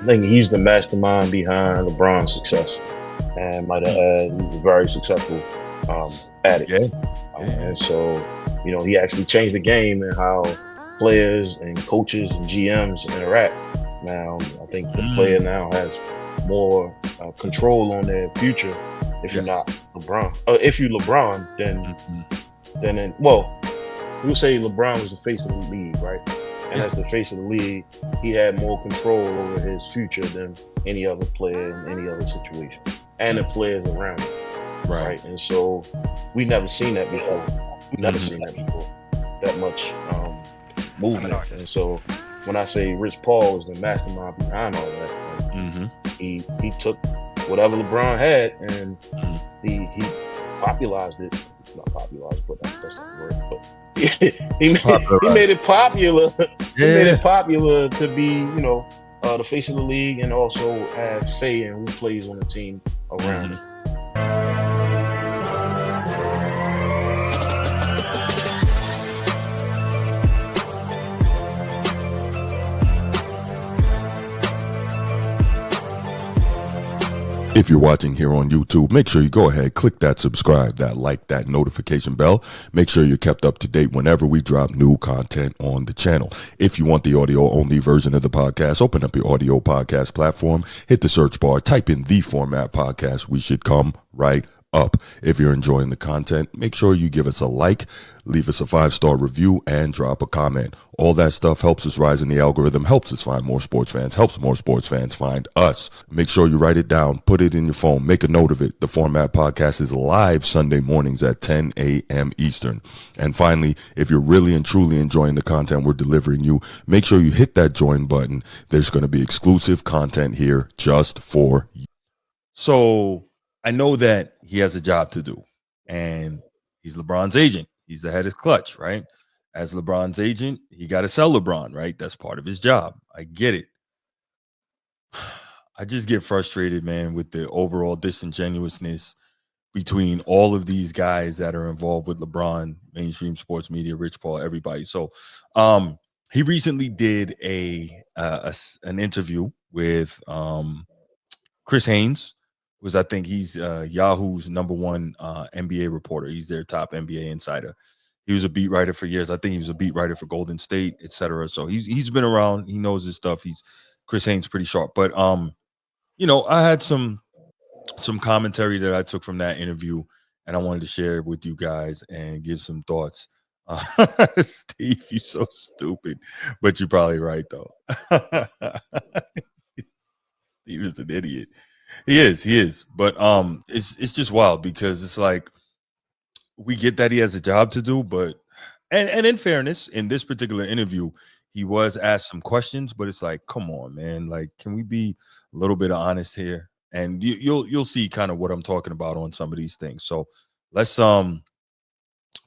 I think he's the mastermind behind LeBron's success, and might Mm. add, he's very successful at it. Yeah, yeah, yeah. And so, he actually changed the game and how players and coaches and GMs interact. Now, I think the player Mm. now has more control on their future. If you're Yes. not LeBron, if you LeBron, Mhm. well, we'll say LeBron was the face of the league, right? And Yeah. as the face of the league, he had more control over his future than any other player in any other situation, and the Mm. players around him, Right. right? And so we never seen that before. We never Mhm. seen that before. That much movement. And so when I say Rich Paul is the mastermind behind all that, like Mhm. he took whatever LeBron had and Mhm. he popularized it. Not popularized, but that's not the word. But he made Popularized. it popular. He made Yeah. it popular to be, the face of the league and also have say in who plays on the team around Mhm. him. If you're watching here on YouTube, make sure you go ahead, click that subscribe, that like, that notification bell. Make sure you're kept up to date whenever we drop new content on the channel. If you want the audio only version of the podcast, open up your audio podcast platform, hit the search bar, type in The Format Podcast. We should come right up. If you're enjoying the content, make sure you give us a like, leave us a 5-star review, and drop a comment. All that stuff helps us rise in the algorithm, helps us find more sports fans, helps more sports fans find us. Make sure you write it down, put it in your phone, make a note of it. The Format Podcast is live Sunday mornings at 10 a.m. Eastern. And finally, if you're really and truly enjoying the content we're delivering you, make sure you hit that join button. There's going to be exclusive content here just for you. So I know that he has a job to do, and he's LeBron's agent. He's the head of Clutch, right? As LeBron's agent, he got to sell LeBron, right? That's part of his job. I get it. I just get frustrated, man, with the overall disingenuousness between all of these guys that are involved with LeBron, mainstream sports media, Rich Paul, everybody. So, he recently did an interview with Chris Haynes, was I think he's Yahoo's number one NBA reporter. He's their top NBA insider. He was a beat writer for years. I think he was a beat writer for Golden State, etc. So he's been around. He knows his stuff. He's Chris Haynes pretty sharp. But I had some commentary that I took from that interview, and I wanted to share it with you guys and give some thoughts. Steve, you're so stupid, but you're probably right though. Steve is an idiot. He is. But it's just wild because it's like we get that he has a job to do, but and in fairness, in this particular interview, he was asked some questions, but it's like, come on, man, like, can we be a little bit honest here? And you'll see kind of what I'm talking about on some of these things. So let's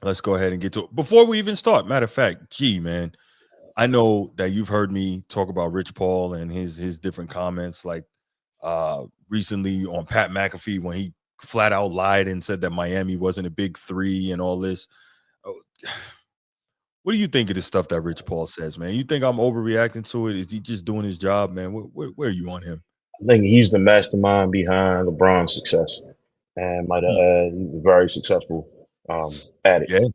let's go ahead and get to it. Before we even start, matter of fact, gee, man, I know that you've heard me talk about Rich Paul and his different comments, like recently on Pat McAfee when he flat out lied and said that Miami wasn't a big three and all this. Oh, what do you think of the stuff that Rich Paul says, man? You think I'm overreacting to it? Is he just doing his job, man? Where are you on him? I think he's the mastermind behind LeBron's success, and might Mm. add, he's very successful at it. Yeah, yeah,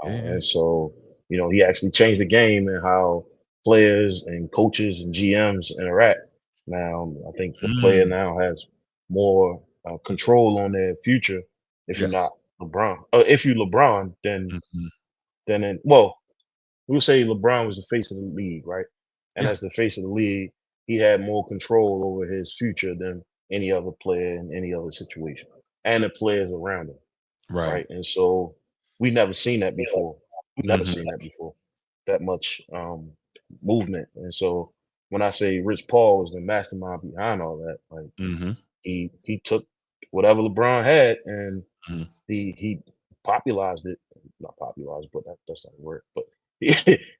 yeah. And so, he actually changed the game and how players and coaches and GMs interact. Now, I think the player Mm. now has more control on their future. If you're not Yes. LeBron, if you LeBron, Mhm. well, we'll say LeBron was the face of the league, right? And Yeah. as the face of the league, he had more control over his future than any other player in any other situation, and the players around him, Right. right? And so we never seen that before. We never Mhm. seen that before. That much movement. And so when I say Rich Paul was the mastermind behind all that, like Mhm. he took whatever LeBron had and Mhm. he popularized it. Not popularized, but that's not the word. But he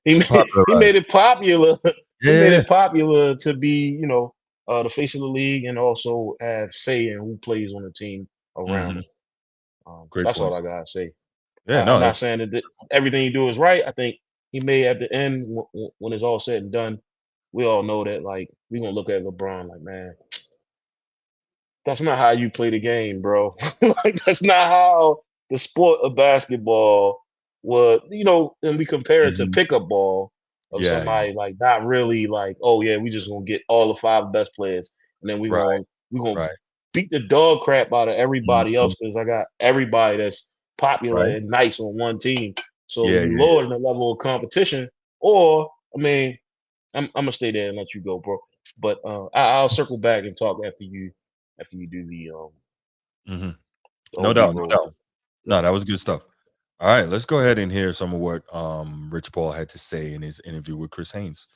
he made Popularized. it popular. He made Yeah. it popular to be, the face of the league and also have say in who plays on the team around Mhm. him. Great That's all I points. gotta say. Yeah, I'm no, not that's saying that everything you do is right. I think he may, at the end, when it's all said and done, we all know that like we're gonna look at LeBron like, man, that's not how you play the game, bro. Like that's not how the sport of basketball would, and we compare it to Mhm. pickup ball of Yeah, yeah. somebody like not really like, oh yeah, we just gonna get all the five best players and then Right, we're gonna right. beat the dog crap out of everybody Mhm. else because I got everybody that's popular Right. and nice on one team. So Yeah, you yeah, lower yeah. the level of competition, or I mean, I'm gonna stay there and let you go, bro. But I'll circle back and talk after you do Mhm. the No whole D doubt, no Rose doubt. thing. Yeah. No, that was good stuff. All right, let's go ahead and hear some of what Rich Paul had to say in his interview with Chris Haynes.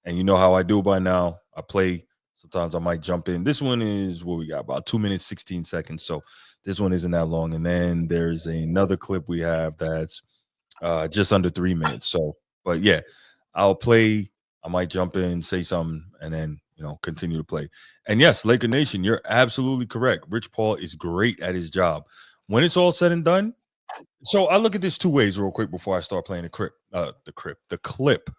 And you know how I do by now. I play. Sometimes I might jump in. This one is what we got about 2 minutes 16 seconds. So this one isn't that long. And then there's another clip we have that's just under 3 minutes. So, but yeah, I'll play. I might jump in, say something, and then continue to play. And yes, Laker Nation, you're absolutely correct. Rich Paul is great at his job. When it's all said and done, so I look at this two ways real quick before I start playing the clip.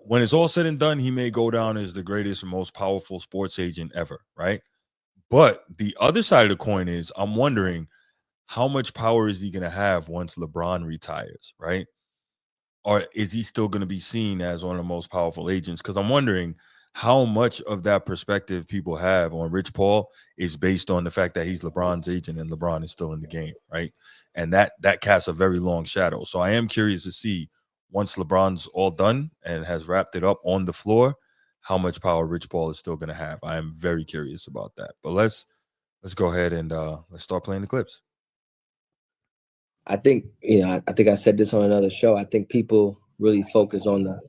When it's all said and done, he may go down as the greatest and most powerful sports agent ever, right? But the other side of the coin is I'm wondering how much power is he going to have once LeBron retires, right? Or is he still going to be seen as one of the most powerful agents? Because I'm wondering how much of that perspective people have on Rich Paul is based on the fact that he's LeBron's agent and LeBron is still in the game, right? And that casts a very long shadow. So I am curious to see once LeBron's all done and has wrapped it up on the floor, how much power Rich Paul is still going to have. I am very curious about that. But let's go ahead and let's start playing the clips. I think I think I said this on another show. I think people really focus on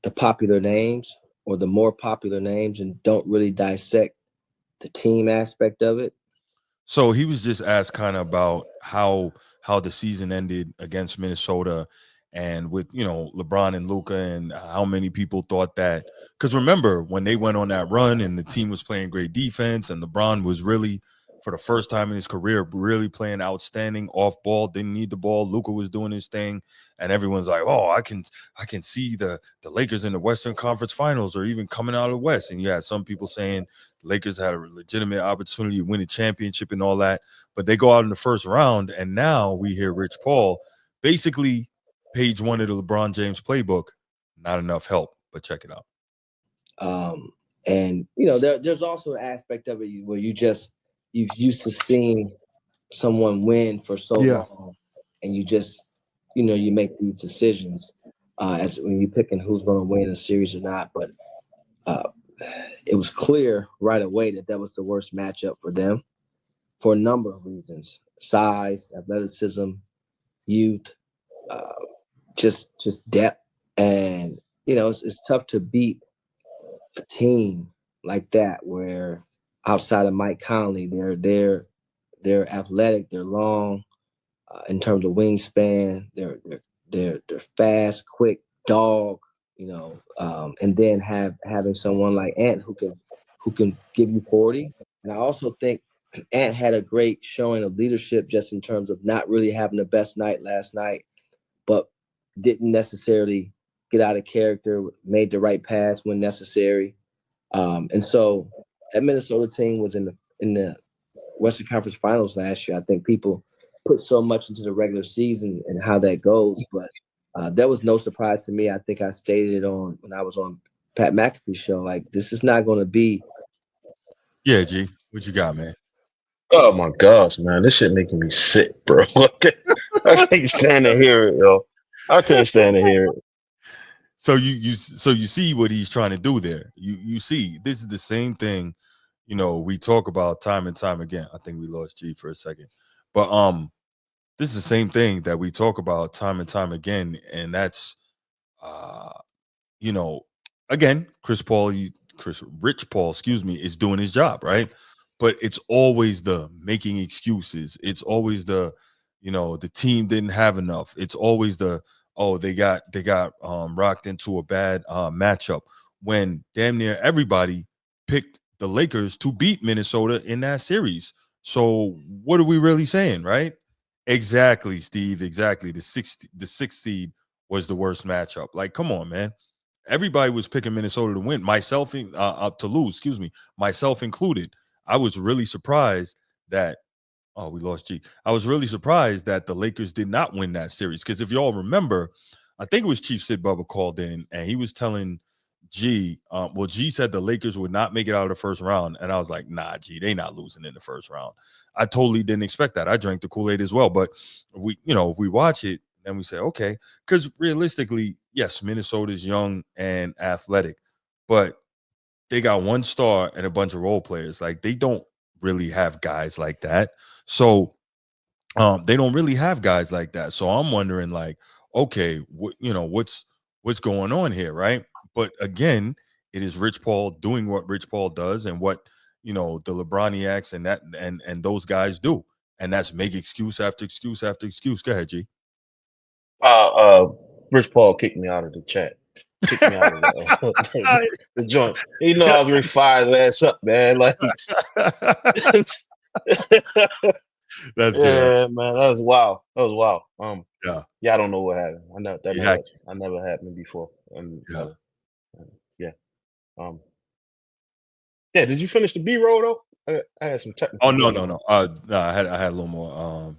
the popular names or the more popular names and don't really dissect the team aspect of it. So he was just asked kind of about how the season ended against Minnesota and with LeBron and Luca and how many people thought that, because remember when they went on that run and the team was playing great defense and LeBron was really for the first time in his career really playing outstanding off ball, didn't need the ball. Luca was doing his thing and everyone's like, oh, I can see the Lakers in the Western Conference Finals or even coming out of the West. And you had some people saying Lakers had a legitimate opportunity to win a championship and all that, but they go out in the first round, and now we hear Rich Paul basically page one of the LeBron James playbook. Not enough help, but check it out. And there's also an aspect of it where you've used to seeing someone win for so long, and you make these decisions as when you're picking who's going to win a series or not. But uh, it was clear right away that was the worst matchup for them for a number of reasons: size, athleticism, youth, uh, just depth, and it's tough to beat a team like that where outside of Mike Conley, they're athletic, they're long in terms of wingspan, they're fast, quick, dog, and then having someone like Ant who can give you 40. And I also think Ant had a great showing of leadership just in terms of not really having the best night last night, but didn't necessarily get out of character, made the right pass when necessary. And so that Minnesota team was in the Western Conference Finals last year. I think people put so much into the regular season and how that goes, but that was no surprise to me. I think I stated it on when I was on Pat McAfee's show. Like, this is not going to be. Yeah, G, what you got, man? Oh my gosh, man, this shit making me sick, bro. I can't stand to hear it, yo. I can't stand to hear it. So you see what he's trying to do there. You see this is the same thing, we talk about time and time again. I think we lost G for a second. But this is the same thing that we talk about time and time again, and that's uh you know, again, Rich Paul, excuse me, is doing his job, right? But it's always the making excuses. It's always the team didn't have enough. It's always they got rocked into a bad matchup when damn near everybody picked the Lakers to beat Minnesota in that series. So what are we really saying, right? Exactly, Steve. Exactly. The sixth seed was the worst matchup. Like, come on, man. everybody was picking Minnesota to win, myself to lose. Excuse me, myself included. I was really surprised that. Oh, we lost G. I was really surprised that the Lakers did not win that series because if you all remember, I think it was Chief Sid Bubba called in and he was telling G. Well, G said the Lakers would not make it out of the first round, and I was like, nah, G, they not losing in the first round. I totally didn't expect that. I drank the Kool-Aid as well, but if we watch it, then we say okay, because realistically, yes, Minnesota's young and athletic, but they got one star and a bunch of role players. Like they don't really have guys like that. So they don't really have guys like that. So I'm wondering, like, okay, what's going on here, right? But again, it is Rich Paul doing what Rich Paul does and what the LeBroniacs and those guys do, and that's make excuse after excuse after excuse. Go ahead, G. Rich Paul kicked me out of the chat. Kicked me out of the joint. You know I was ready to fire his ass up, man. Like That's good. yeah, man, that was wild. That was wild. Yeah, I don't know what happened. it I never happened before. yeah. Never. Yeah. Yeah. Did you finish the B roll though? I had some technical. Oh no. No, I had a little more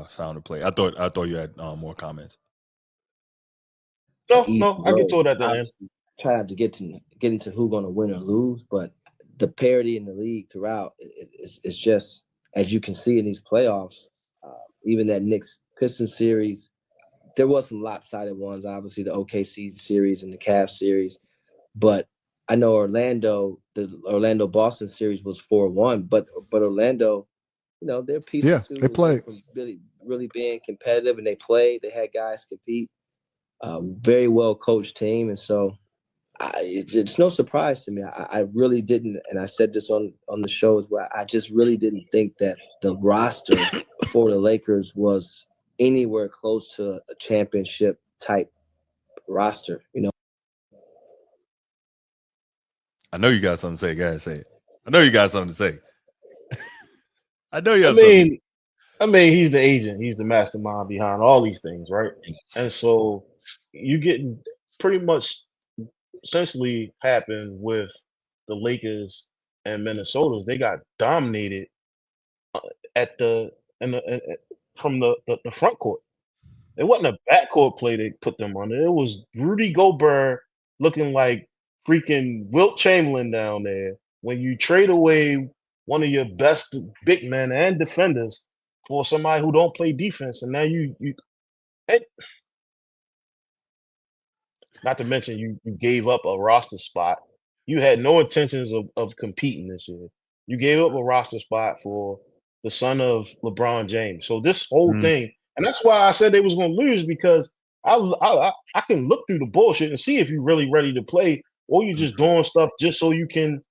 sound to play. I thought you had more comments. No. I get to it at the end. Obviously, try not to get into who's going to win or lose, but the parity in the league throughout it's just as you can see in these playoffs. Even that Knicks Pistons series, there was some lopsided ones. Obviously, the OKC series and the Cavs series, but I know the Orlando Boston series was 4-1, but Orlando, their piece Yeah, two they was played. from really being competitive, and they played. They had guys compete. Very well coached team, and so it's no surprise to me. I really didn't, and I said this on the show as well. I just really didn't think that the roster for the Lakers was anywhere close to a championship type roster. I know you got something to say. Go ahead, say it. I know you got something to say. I know you I have something. mean, he's the agent. He's the mastermind behind all these things, right? And Yes. so you get pretty much essentially happened with the Lakers and Minnesota. They got dominated at the in the from the front court. It wasn't a backcourt play they put them on. It was Rudy Gobert looking like freaking Wilt Chamberlain down there. When you trade away one of your best big men and defenders for somebody who don't play defense, and now you and not to mention you gave up a roster spot. You had no intentions of competing this year. You gave up a roster spot for the son of LeBron James. So this whole Mm, thing, and that's why I said they was going to lose because I can look through the bullshit and see if you're really ready to play or you're just doing stuff just so you can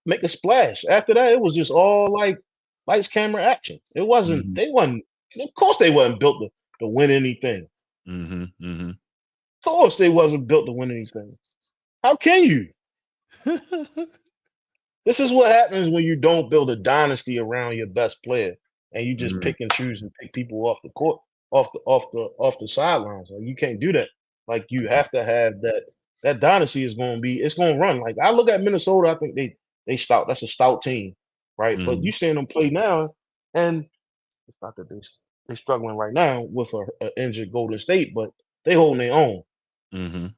make a splash. After that, it was just all like lights, camera, action. It wasn't. mhm, They wasn't. Of course, they wasn't built to win anything. mhm, mhm. Of course, they wasn't built to win anything. How can you? This is what happens when you don't build a dynasty around your best player and you just Mhm, pick and choose and pick people off the court, off the sidelines. Like you can't do that. Like you have to have that dynasty is going to be it's going to run. Like I look at Minnesota, I think they stout. That's a stout team, right? But you mhm, seeing them play now, and it's not that they're struggling right now with a injured Golden State, but they holding their own. mhm.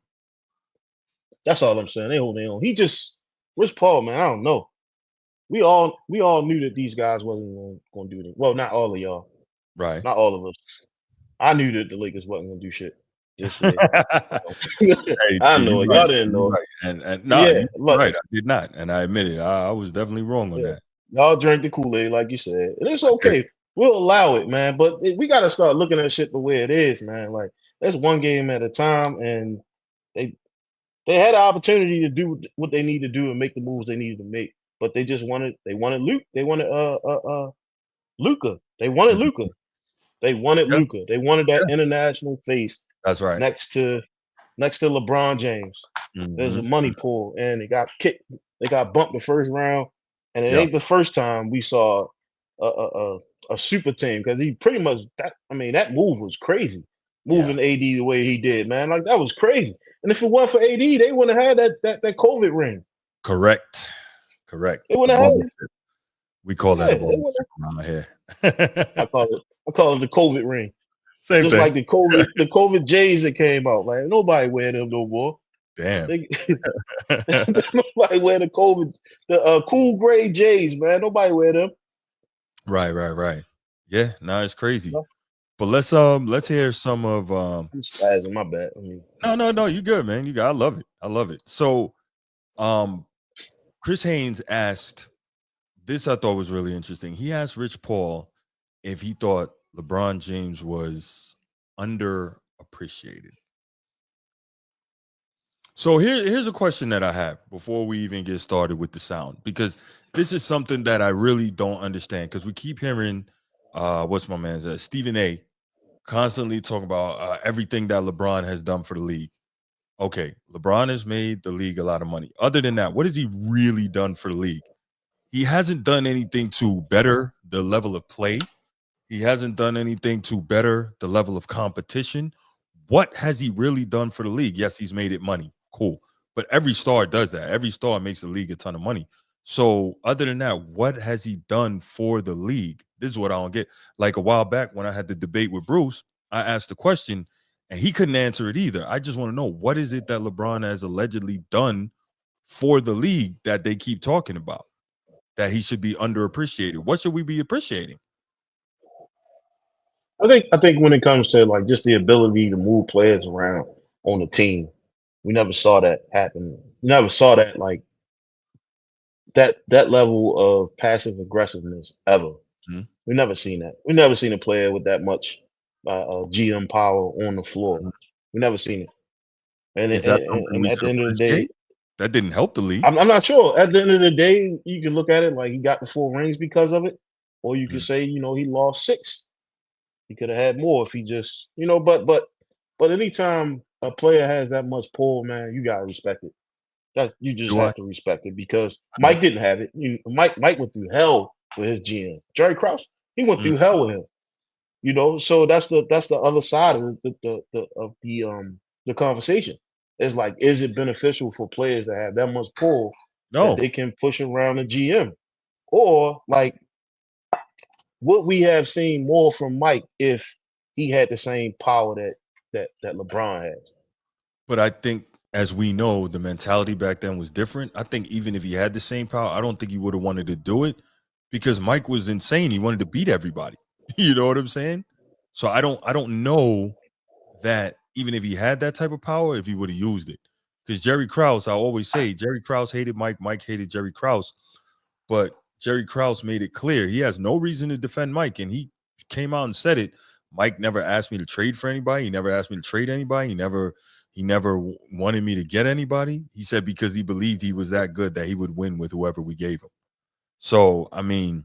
That's all I'm saying. They hold their own. He just Rich Paul, man. I don't know. We all knew that these guys wasn't going to do anything. Well, not all of y'all, Right. not all of us. I knew that the Lakers wasn't going to do shit this year. Hey, I G, know you it. right. Y'all didn't You know it. right. And nah, Yeah, you look, right. I did not, and I admit it. I was definitely wrong on yeah, that. y'all drank the Kool Aid, like you said, and it's I did. okay. We'll allow it, man. But we got to start looking at shit the way it is, man. Like that's one game at a time, and they they had an opportunity to do what they need to do and make the moves they needed to make, but they wanted Luke, they wanted Luca, they wanted Mhm. Luca, they wanted Yeah, Luca, they wanted that yeah. international face That's right. next to LeBron James. There's a Mhm. money pool, and they got kicked. They got bumped the first round, and it Yeah, ain't the first time we saw a a, a, a super team because he pretty much that. I mean, that move was crazy. yeah. Moving AD the way he did, man, like that was crazy. And if it wasn't for AD, they wouldn't have had that COVID ring. Correct. They The wouldn't have bubble had it. chip. We call that Yeah, a they bubble wouldn't. chip around here. I call it the COVID ring. Same Just thing. like the COVID J's that came out. Like nobody wear them no more. Damn. They, nobody wear the cool gray J's, man. Nobody wear them. Right. Yeah, now it's crazy. No. But let's hear some of I'm spazzing. My bad. I mean, No, you good, man. I love it. So Chris Haynes asked this, I thought was really interesting. He asked Rich Paul if he thought LeBron James was underappreciated. So here's a question that I have before we even get started with the sound, because this is something that I really don't understand, because we keep hearing what's my man's Stephen A constantly talk about everything that LeBron has done for the league. Okay, LeBron has made the league a lot of money. Other than that, what has he really done for the league? He hasn't done anything to better the level of play. He hasn't done anything to better the level of competition. What has he really done for the league? Yes, he's made it money. Cool. But every star does that. Every star makes the league a ton of money. So other than that, what has he done for the league? This is what I don't get. Like a while back when I had the debate with Bruce, I asked the question and he couldn't answer it either. I just want to know, what is it that LeBron has allegedly done for the league that they keep talking about, that he should be underappreciated? What should we be appreciating? I think when it comes to like just the ability to move players around on the team, we never saw that happen. We never saw that like that level of passive aggressiveness ever. Mhm. We never seen that. We never seen a player with that much GM power on the floor. We never seen it. And, Is and, that and something and we at should the end of the day, appreciate? That didn't help the league. I'm not sure. At the end of the day, you can look at it like he got the 4 rings because of it, or you could Mhm. say, he lost 6. He could have had more if he just, but anytime a player has that much pull, man, you gotta respect it. That you just Do I? have to respect it because Mhm. Mike didn't have it. Mike went through hell with his GM. Jerry Krause, he went Mhm. through hell with him. So that's the other side of the conversation. It's like, is it beneficial for players to have that much pull that No, they can push around the GM? Or like would we have seen more from Mike if he had the same power that LeBron has? but I think, as we know, the mentality back then was different. I think even if he had the same power, I don't think he would have wanted to do it, because Mike was insane. He wanted to beat everybody. You know what I'm saying? So I don't know that even if he had that type of power, if he would have used it. Because Jerry Krause, I always say, Jerry Krause hated Mike, Mike hated Jerry Krause, but Jerry Krause made it clear he has no reason to defend Mike, and he came out and said it. Mike never asked me to trade for anybody. He never asked me to trade anybody. He never wanted me to get anybody. He said because he believed he was that good that he would win with whoever we gave him. So I mean,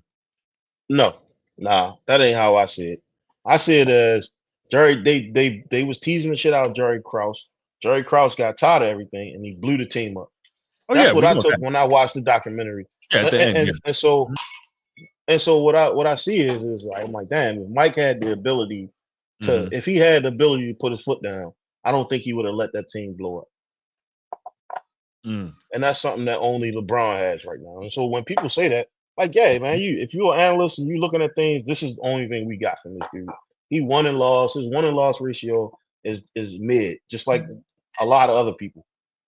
No, nah, that ain't how I see it. I see it as Jerry. They was teasing the shit out of Jerry Krause. Jerry Krause got tired of everything and he blew the team up. oh That's yeah, what we I know took that. when I watched the documentary. Yeah, at And, the end, yeah. and, and so and so what I see is like I'm like, damn, if Mike had the ability Mm-hmm. if he had the ability to put his foot down, I don't think he would have let that team blow up. Mm. And that's something that only LeBron has right now. And so when people say that, like, yeah, man, if you're an analyst and you're looking at things, this is the only thing we got from this dude. He won and lost. His won and loss ratio is mid, just like a lot of other people.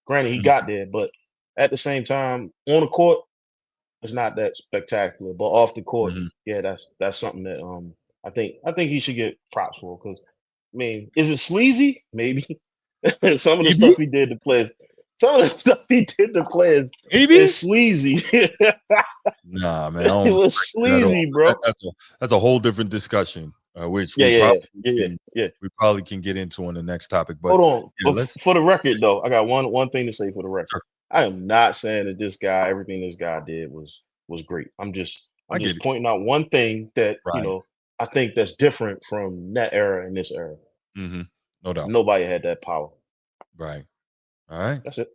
Granted, he got there, but at the same time, on the court, it's not that spectacular. But off the court, Mm-hmm. yeah, that's something that I think he should get props for. Because I mean, is it sleazy? Maybe. Some of the Maybe, stuff he did to players, some of the stuff he did to players is maybe. sleazy. Nah, man, I don't It was respect it at all. sleazy, But bro. that's a whole different discussion, which Yeah, we yeah, probably yeah, yeah, yeah, can yeah. get into on the next topic. But Hold on, yeah, but let's. for the record, though, I got one thing to say for the record. Sure. I am not saying that everything this guy did was great. I'm I get just it. pointing out one thing that Right. I think that's different from that era and this era. Mm-hmm. No doubt. Nobody had that power. Right. All right. That's it.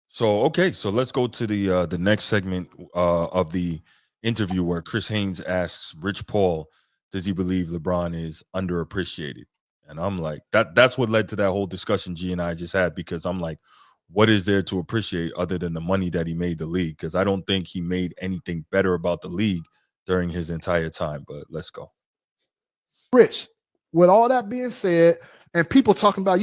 So okay, so let's go to the next segment of the interview where Chris Haynes asks Rich Paul, does he believe LeBron is underappreciated? And I'm like, that's what led to that whole discussion G and I just had, because I'm like, what is there to appreciate other than the money that he made the league? Because I don't think he made anything better about the league during his entire time. But let's go. Rich, with all that being said, and people talking about,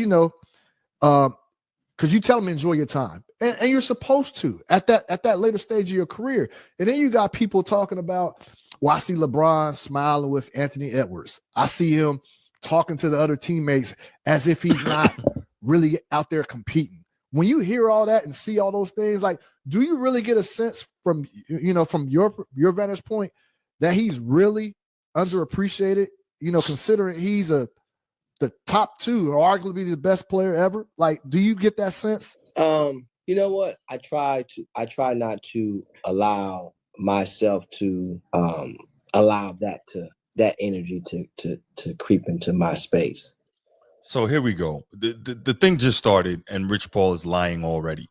because you tell them enjoy your time, and you're supposed to at that later stage of your career. And then you got people talking about, well, I see LeBron smiling with Anthony Edwards. I see him talking to the other teammates as if he's not really out there competing. When you hear all that and see all those things, like, do you really get a sense from from your vantage point that he's really underappreciated? Considering he's the top two, or arguably the best player ever. Like, do you get that sense? You know what? I try not to allow myself to allow that energy to creep into my space. So here we go. The thing just started, and Rich Paul is lying already.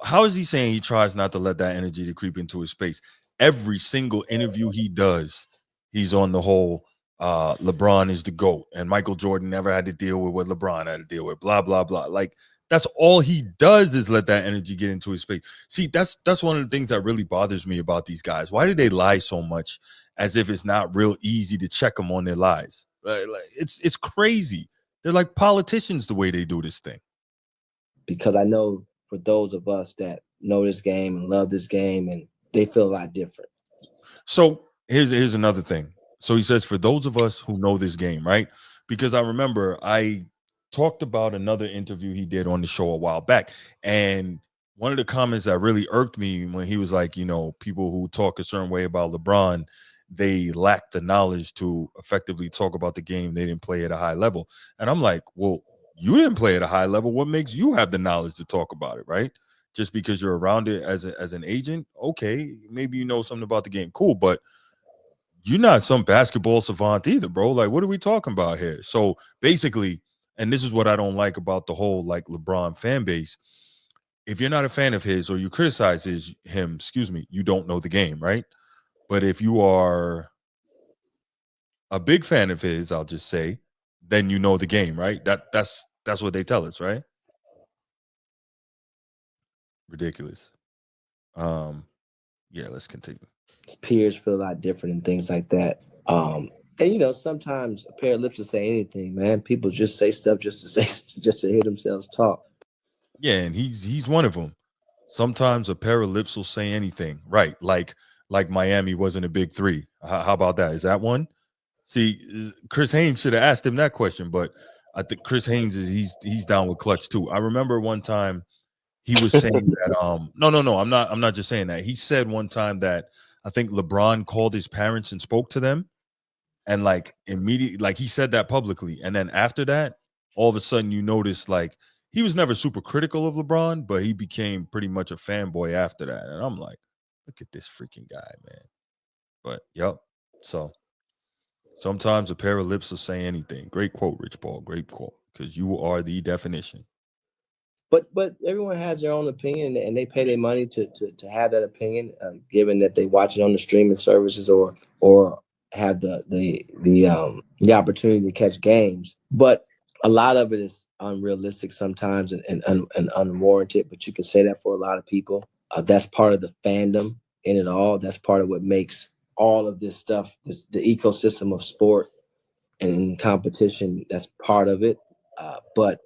How is he saying he tries not to let that energy to creep into his space? Every single interview he does, he's on the whole LeBron is the GOAT, and Michael Jordan never had to deal with what LeBron had to deal with, blah, blah, blah. Like, that's all he does is let that energy get into his space. See, that's one of the things that really bothers me about these guys. Why do they lie so much as if it's not real easy to check them on their lies? It's crazy. They're like politicians the way they do this thing. Because I know for those of us that know this game and love this game, and they feel a lot different. So here's another thing. So he says, for those of us who know this game, right? Because I remember I talked about another interview he did on the show a while back. And one of the comments that really irked me when he was like, people who talk a certain way about LeBron, they lack the knowledge to effectively talk about the game. They didn't play at a high level. And I'm like, well, you didn't play at a high level. What makes you have the knowledge to talk about it, right? Just because you're around it as an agent, okay, maybe you know something about the game, cool, but you're not some basketball savant either, bro. Like, what are we talking about here? So basically, and this is what I don't like about the whole like LeBron fan base. If you're not a fan of his or you criticize him, you don't know the game, right? But if you are a big fan of his, I'll just say, then you know the game, right? That's what they tell us, right? Ridiculous. Yeah, let's continue. His peers feel a lot different and things like that. And sometimes a pair of lips will say anything, man. People just say stuff just to hear themselves talk. Yeah, and he's one of them. Sometimes a pair of lips will say anything, right? Like Miami wasn't a big three. How about that? Is that one? See, Chris Haynes should have asked him that question, but I think Chris Haynes he's down with clutch too. I remember one time he was saying that no, I'm not just saying that. He said one time that I think LeBron called his parents and spoke to them, and like immediately, like he said that publicly, and then after that, all of a sudden you notice like he was never super critical of LeBron, but he became pretty much a fanboy after that. And I'm like, look at this freaking guy, man. But yep. So sometimes a pair of lips will say anything. Great quote, Rich Paul. Great quote. Because you are the definition. But everyone has their own opinion, and they pay their money to have that opinion, given that they watch it on the streaming services or have the opportunity to catch games. But a lot of it is unrealistic sometimes and unwarranted. But you can say that for a lot of people. That's part of the fandom in it all. That's part of what makes all of this stuff, the ecosystem of sport and competition. That's part of it. But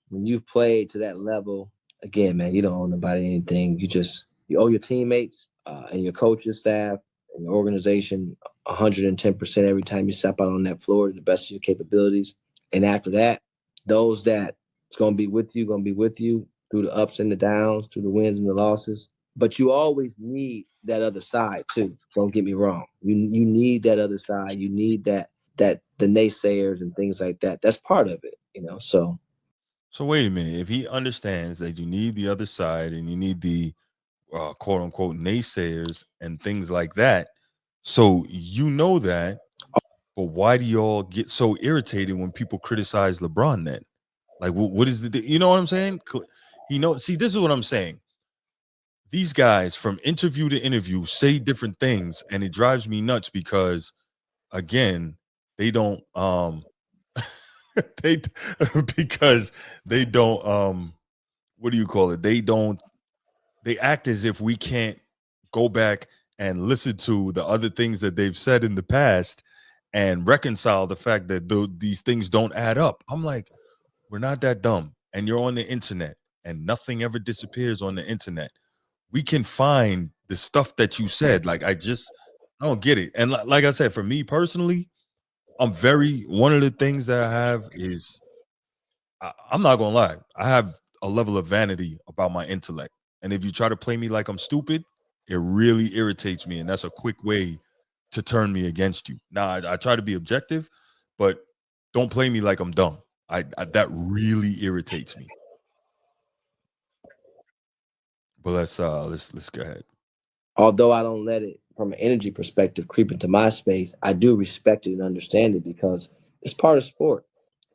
when you've played to that level, again, man, you don't owe nobody anything. You owe your teammates and your coaching staff and your organization 110% every time you step out on that floor to the best of your capabilities. And after that, those that it's going to be with you through the ups and the downs, through the wins and the losses. But you always need that other side too. Don't get me wrong. You need that other side. You need that the naysayers and things like that. That's part of it, So wait a minute. If he understands that you need the other side and you need the quote unquote naysayers and things like that, so you know that, but why do y'all get so irritated when people criticize LeBron then? Like, what is you know what I'm saying? See, this is what I'm saying. These guys from interview to interview say different things, and it drives me nuts because, again, they don't they because they don't what do you call it? They act as if we can't go back and listen to the other things that they've said in the past and reconcile the fact that these things don't add up. I'm like, we're not that dumb. And you're on the internet and nothing ever disappears on the internet. We can find the stuff that you said. Like, I don't get it. And like I said, for me personally, one of the things that I have is I'm not gonna lie. I have a level of vanity about my intellect. And if you try to play me like I'm stupid, it really irritates me. And that's a quick way to turn me against you. Now, I try to be objective, but don't play me like I'm dumb. That really irritates me. But let's go ahead. Although I don't let it, from an energy perspective, creep into my space, I do respect it and understand it because it's part of sport.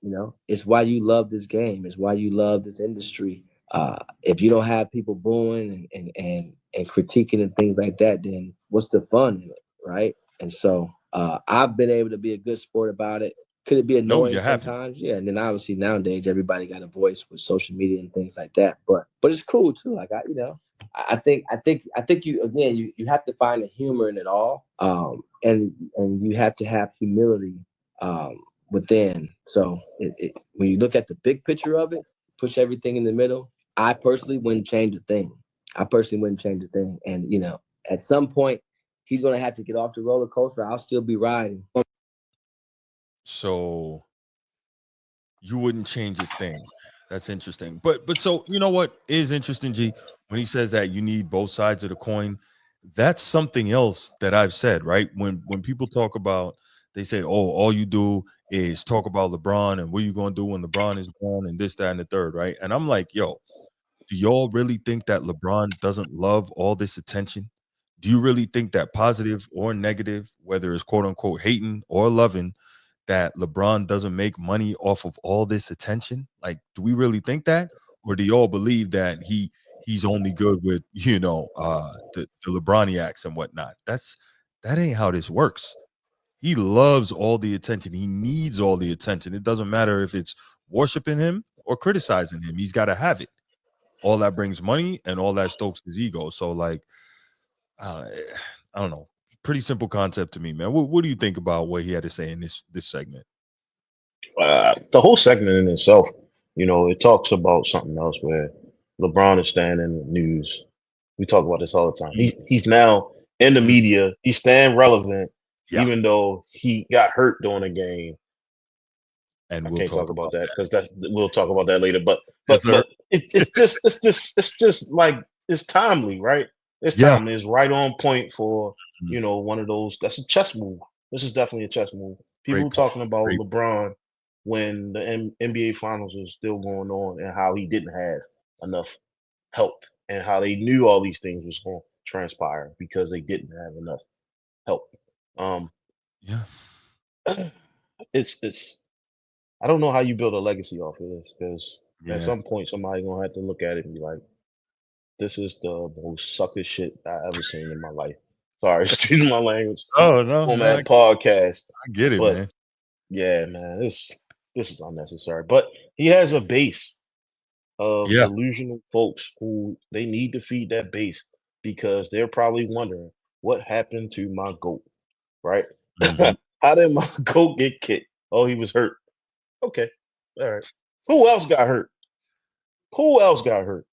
You know, it's why you love this game. It's why you love this industry. If you don't have people booing and critiquing and things like that, then what's the fun in it, right? And so I've been able to be a good sport about it. Could it be No, annoying you haven't. sometimes? Yeah. And then obviously nowadays everybody got a voice with social media and things like that. But it's cool too. Like I think you again you have to find the humor in it all. And you have to have humility within. So when you look at the big picture of it, push everything in the middle. I personally wouldn't change a thing. And at some point he's gonna have to get off the roller coaster. I'll still be riding. So you wouldn't change a thing. That's interesting. But so you know what is interesting, G, when he says that you need both sides of the coin, that's something else that I've said, right? When people talk about, they say, oh, all you do is talk about LeBron and what you gonna do when LeBron is gone and this, that, and the third, right? And I'm like, yo, do y'all really think that LeBron doesn't love all this attention? Do you really think that positive or negative, whether it's quote unquote hating or loving, that LeBron doesn't make money off of all this attention? Like, do we really think that? Or do y'all believe that he's only good with, the LeBroniacs and whatnot? That ain't how this works. He loves all the attention. He needs all the attention. It doesn't matter if it's worshiping him or criticizing him. He's got to have it. All that brings money and all that stokes his ego. So like, uh, I don't know. Pretty simple concept to me, man. What do you think about what he had to say in this segment? The whole segment in itself, it talks about something else where LeBron is staying in the news. We talk about this all the time. He's now in the Mm. media. He's staying relevant, Yeah, even though he got hurt during a game. and I we'll can't talk talk about about that that. because we'll talk about that later. But Yes, but sir. but it's just like it's timely, right? It's Yeah. timely. It's right on point for Mm. one of those. That's a chess move. This is definitely a chess move. Great People point. talking about Great. LeBron when the NBA Finals was still going on and how he didn't have enough help and how they knew all these things was going to transpire because they didn't have enough help. Um, Yeah. it's I don't know how you build a legacy off of this because at Yeah. some point somebody gonna have to look at it and be like, "This is the most sucker shit I ever seen in my life." Sorry, excuse my language. Oh no, no, Format podcast, I get it, but man. yeah, man, this is unnecessary. But he has a base of Yeah. delusional folks who they need to feed that base because they're probably wondering what happened to my goat, right? Mhm. How did my goat get kicked? Oh, he was hurt. Okay, all right. Who else got hurt? Who else got hurt?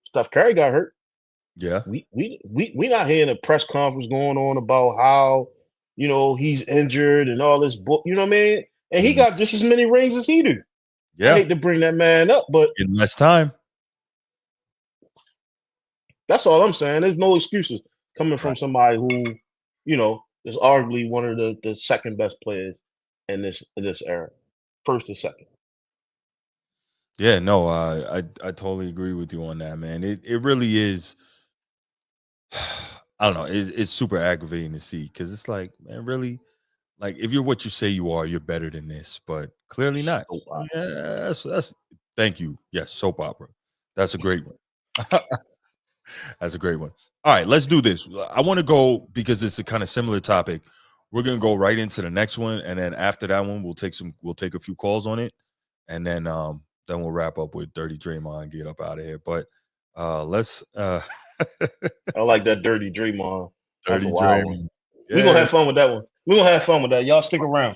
Steph Curry got hurt. Yeah. We not hearing a press conference going on about how he's injured and all this book. You know what I mean? And he Mhm. got just as many rings as he do. I Yeah. hate to bring that man up, but In less time. that's all I'm saying. There's no excuses coming Right. from somebody who is arguably one of the second best players in this era, first or second. Yeah. No. I totally agree with you on that, man. It really is. I don't know. It's super aggravating to see because it's like, man, really, like if you're what you say you are, you're better than this, but clearly not. Soap Yeah, opera. that's thank you. Yes, soap opera. That's a great one. That's a great one. All right, let's do this. I want to go because it's a kind of similar topic. we're gonna go right into the next one, and then after that one, we'll take a few calls on it, and then we'll wrap up with Dirty Draymond and get up out of here. But let's I like that Dirty Draymond. That's a Dirty wild one. Draymond. We're gonna Yeah, have fun with that one. We're gonna have fun with that. Y'all stick around.